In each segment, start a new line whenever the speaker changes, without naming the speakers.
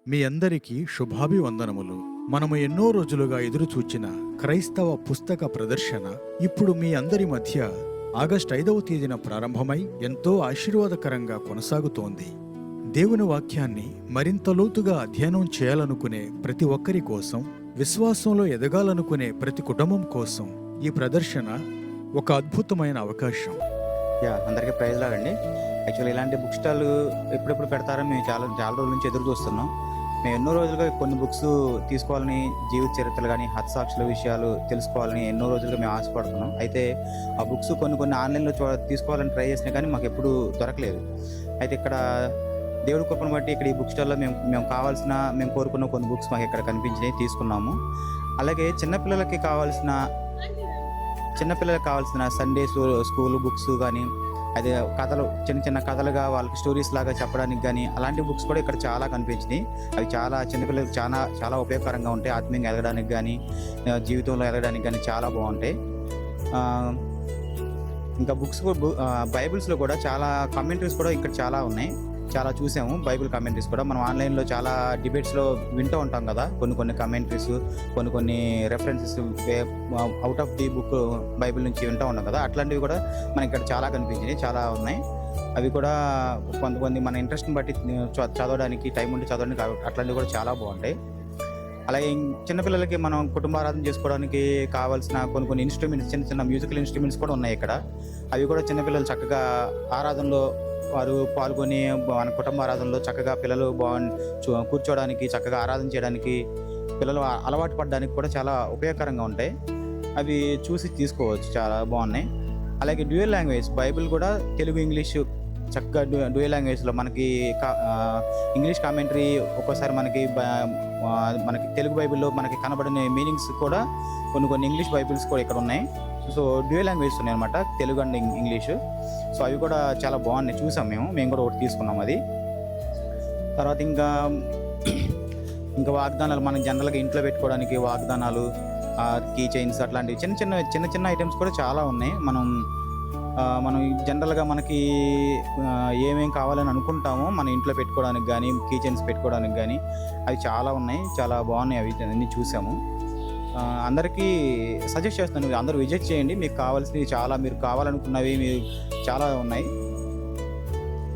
మీ అందరికీ శుభాభివందనములు. మనము ఎన్నో రోజులుగా ఎదురుచూచిన క్రైస్తవ పుస్తక ప్రదర్శన ఇప్పుడు మీ అందరి మధ్య ఆగస్టు 5వ తేదీన ప్రారంభమై ఎంతో ఆశీర్వాదకరంగా కొనసాగుతోంది. దేవుని వాక్యాన్ని మరింత లోతుగా అధ్యయనం చేయాలనుకునే ప్రతి ఒక్కరి కోసం, విశ్వాసంలో ఎదగాలనుకునే ప్రతి కుటుంబం కోసం ఈ ప్రదర్శన ఒక అద్భుతమైన అవకాశం.
అందరికీ ప్రైజ్ లాగండి. యాక్చువల్లీ ఇలాంటి బుక్ స్టాల్ ఎప్పుడెప్పుడు పెడతారని మేము చాలా చాలా రోజుల నుంచి ఎదురు చూస్తున్నాం. మేము ఎన్నో రోజులుగా కొన్ని బుక్స్ తీసుకోవాలని, జీవిత చరిత్రలు కానీ హతసాక్షుల విషయాలు తెలుసుకోవాలని ఎన్నో రోజులుగా మేము ఆశపడుతున్నాం. అయితే ఆ బుక్స్ కొన్ని ఆన్లైన్లో తీసుకోవాలని ట్రై చేసినా కానీ మాకు ఎప్పుడు దొరకలేదు. అయితే ఇక్కడ దేవుడి కృపను బట్టి ఇక్కడ ఈ బుక్ స్టాల్లో మేము కోరుకున్న కొన్ని బుక్స్ మాకు ఇక్కడ కనిపించినాయి, తీసుకున్నాము. అలాగే చిన్నపిల్లలకి కావాల్సిన సండే స్కూల్ బుక్స్ కానీ, అదే కథలు, చిన్న కథలుగా వాళ్ళకి స్టోరీస్ లాగా చెప్పడానికి కానీ అలాంటి బుక్స్ కూడా ఇక్కడ చాలా కనిపించినాయి. అవి చాలా చిన్నపిల్లలకు చాలా ఉపయోగకరంగా ఉంటాయి. ఆత్మీయంగా ఎదగడానికి కానీ, జీవితంలో ఎదగడానికి కానీ చాలా బాగుంటాయి. ఇంకా బైబిల్స్లో కూడా చాలా కామెంటరీస్ కూడా ఇక్కడ చాలా ఉన్నాయి. చాలా చూసాము బైబిల్ కామెంటరీస్ కూడా. మనం ఆన్లైన్లో చాలా డిబేట్స్లో వింటూ ఉంటాం కదా, కొన్ని కామెంటరీస్, కొన్ని references out of the book Bible నుంచి వింటూ ఉంటాం కదా, అట్లాంటివి కూడా మనకి ఇక్కడ చాలా కనిపించినాయి, చాలా ఉన్నాయి. అవి కూడా కొంతమంది మన ఇంట్రెస్ట్ని బట్టి చదవడానికి, టైం ఉండి చదవడానికి అట్లాంటివి కూడా చాలా బాగుంటాయి. అలాగే చిన్నపిల్లలకి మనం కుటుంబారాధన చేసుకోవడానికి కావాల్సిన కొన్ని ఇన్స్ట్రుమెంట్స్, చిన్న మ్యూజికల్ ఇన్స్ట్రుమెంట్స్ కూడా ఉన్నాయి ఇక్కడ. అవి కూడా చిన్నపిల్లలు చక్కగా ఆరాధనలో వారు పాల్గొని మన కుటుంబ ఆరాధనలో చక్కగా పిల్లలు కూర్చోవడానికి, చక్కగా ఆరాధన చేయడానికి, పిల్లలు అలవాటు పడడానికి కూడా చాలా ఉపయోగకరంగా ఉంటాయి. అవి చూసి తీసుకోవచ్చు, చాలా బాగున్నాయి. అలాగే డ్యూయల్ లాంగ్వేజ్ బైబిల్ కూడా తెలుగు, ఇంగ్లీషు చక్కగా డ్యూయల్ లాంగ్వేజ్లో మనకి ఇంగ్లీష్ కామెంటరీ ఒక్కోసారి మనకి తెలుగు బైబిల్లో మనకి కనబడిన మీనింగ్స్ కూడా కొన్ని ఇంగ్లీష్ బైబిల్స్ కూడా ఇక్కడ ఉన్నాయి. సో డ్యూయల్ లాంగ్వేజ్ ఉన్నాయి అనమాట, తెలుగు అండ్ ఇంగ్లీషు. సో అవి కూడా చాలా బాగున్నాయి, చూసాం మేము కూడా ఒకటి తీసుకున్నాం. అది తర్వాత ఇంకా వాగ్దానాలు, మనం జనరల్గా ఇంట్లో పెట్టుకోవడానికి వాగ్దానాలు, కీ చైన్స్, అట్లాంటివి చిన్న ఐటమ్స్ కూడా చాలా ఉన్నాయి. మనం జనరల్గా మనకి ఏమేమి కావాలని అనుకుంటామో మన ఇంట్లో పెట్టుకోవడానికి కానీ, కీ చైన్స్ పెట్టుకోవడానికి కానీ అవి చాలా ఉన్నాయి, చాలా బాగున్నాయి. అవి అన్నీ చూసాము. అందరికీ సజెస్ట్ చేస్తున్నాను, అందరూ విజిట్ చేయండి. మీకు కావాల్సినవి చాలా, మీరు కావాలనుకున్నవి మీరు చాలా ఉన్నాయి.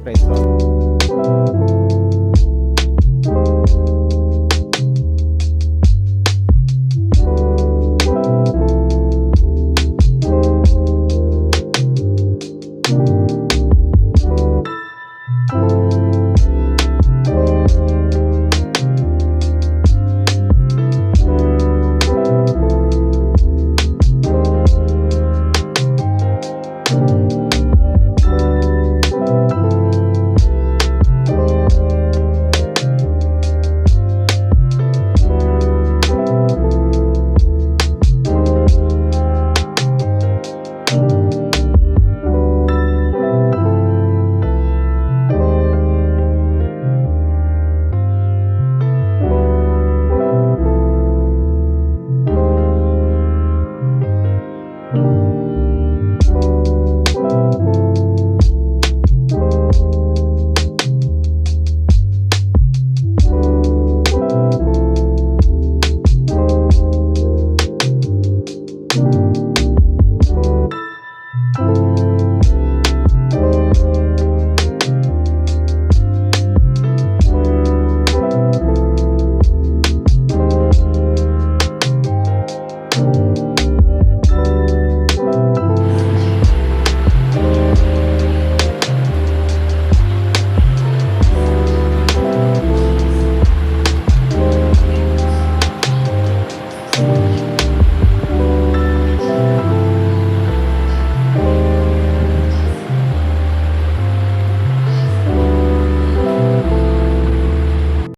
Praise lord.